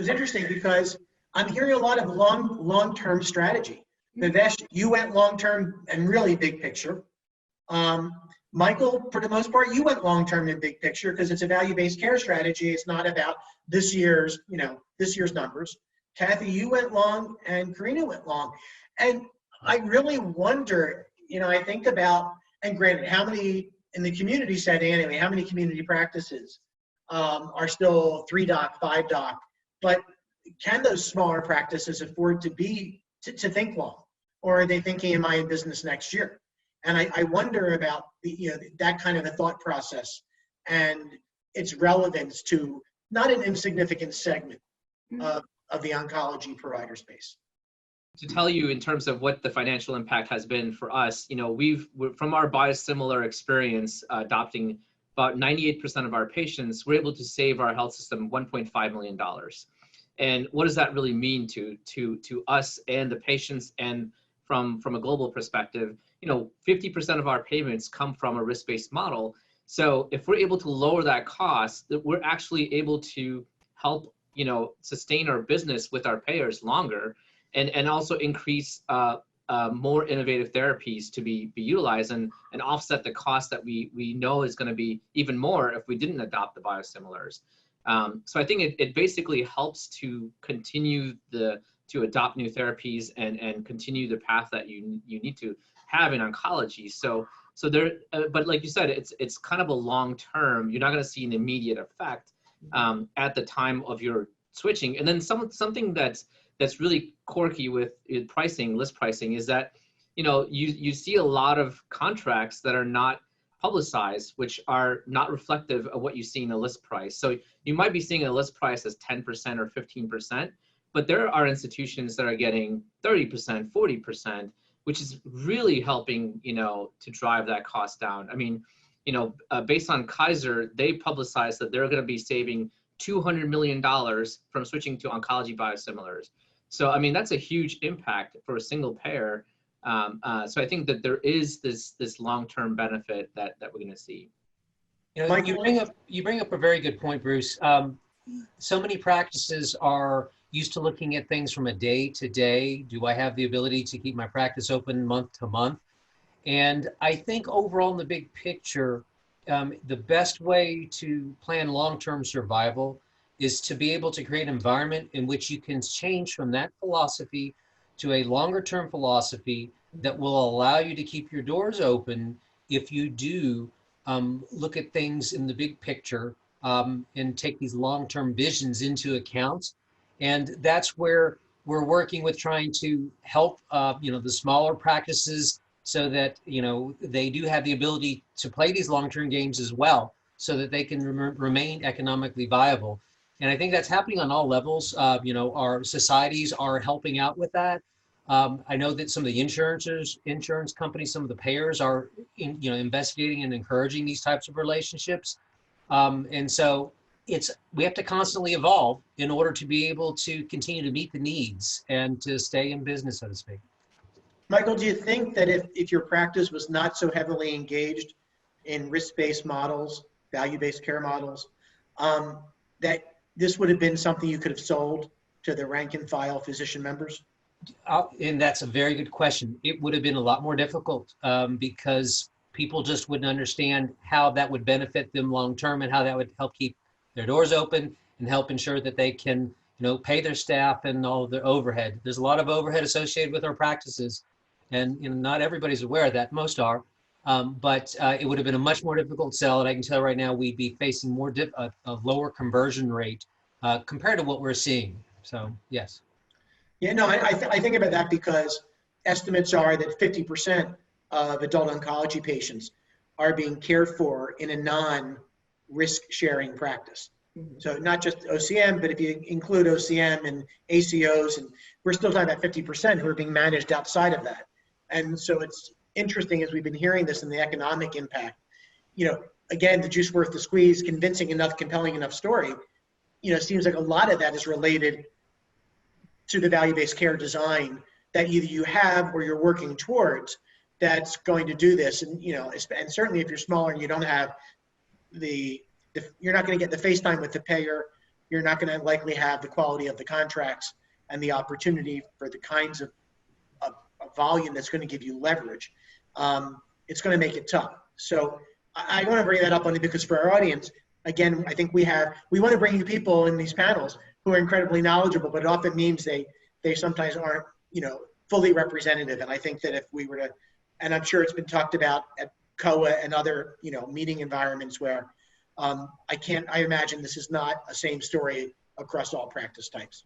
it's interesting because I'm hearing a lot of long-term strategy. Nivesh, you went long-term and really big picture. Michael, for the most part, you went long-term and big picture because it's a value-based care strategy. It's not about this year's numbers. Kathy, you went long and Karina went long. And I really wonder, I think about, and granted, how many in the community setting anyway, how many community practices are still 3-doc, 5-doc, but can those smaller practices afford to think long? Or are they thinking, am I in business next year? And I wonder about that kind of a thought process and its relevance to not an insignificant segment of the oncology provider space. To tell you in terms of what the financial impact has been for us, we've from our biosimilar experience adopting about 98% of our patients, we're able to save our health system $1.5 million. And what does that really mean to us and the patients? And from a global perspective, 50% of our payments come from a risk-based model. So if we're able to lower that cost, that we're actually able to help, sustain our business with our payers longer, and also increase more innovative therapies to be utilized and offset the cost that we know is going to be even more if we didn't adopt the biosimilars. So I think it basically helps to continue to adopt new therapies and continue the path that you need to have in oncology. So there, but like you said, it's kind of a long term. You're not going to see an immediate effect at the time of your switching. And then something that's really quirky with pricing, list pricing, is that you see a lot of contracts that are not publicized, which are not reflective of what you see in a list price. So you might be seeing a list price as 10% or 15%, but there are institutions that are getting 30%, 40%, which is really helping, to drive that cost down. I mean, based on Kaiser, they publicized that they're going to be saving $200 million from switching to oncology biosimilars. So, I mean, that's a huge impact for a single payer. So I think that there is this long-term benefit that we're going to see. You bring up a very good point, Bruce. So many practices are used to looking at things from a day to day. Do I have the ability to keep my practice open month to month? And I think overall in the big picture, the best way to plan long-term survival is to be able to create an environment in which you can change from that philosophy to a longer-term philosophy that will allow you to keep your doors open if you do look at things in the big picture and take these long-term visions into account. And that's where we're working with trying to help the smaller practices so that they do have the ability to play these long-term games as well, so that they can remain economically viable. And I think that's happening on all levels. Our societies are helping out with that. I know that some of the insurance companies, some of the payers are investigating and encouraging these types of relationships. And so we have to constantly evolve in order to be able to continue to meet the needs and to stay in business, so to speak. Michael, do you think that if your practice was not so heavily engaged in risk-based models, value-based care models, that this would have been something you could have sold to the rank and file physician members? And that's a very good question. It would have been a lot more difficult because people just wouldn't understand how that would benefit them long term and how that would help keep their doors open and help ensure that they can pay their staff and all of their overhead. There's a lot of overhead associated with our practices, and not everybody's aware of that. Most are, but it would have been a much more difficult sell. And I can tell right now we'd be facing a lower conversion rate compared to what we're seeing. So yes. Yeah, no, I think about that because estimates are that 50% of adult oncology patients are being cared for in a non-risk sharing practice. So not just OCM, but if you include OCM and ACOs, and we're still talking about 50% who are being managed outside of that. And so it's interesting as we've been hearing this and the economic impact, again, the juice worth the squeeze, convincing enough, compelling enough story, seems like a lot of that is related to the value-based care design that either you have or you're working towards that's going to do this. And, and certainly if you're smaller and you don't have you're not going to get the FaceTime with the payer, you're not going to likely have the quality of the contracts and the opportunity for the kinds of volume that's going to give you leverage. It's going to make it tough. So I want to bring that up only because for our audience, again, I think we want to bring you people in these panels who are incredibly knowledgeable, but it often means they sometimes aren't, fully representative. And I think that if we were to, and I'm sure it's been talked about at COA and other, meeting environments where I imagine this is not a same story across all practice types.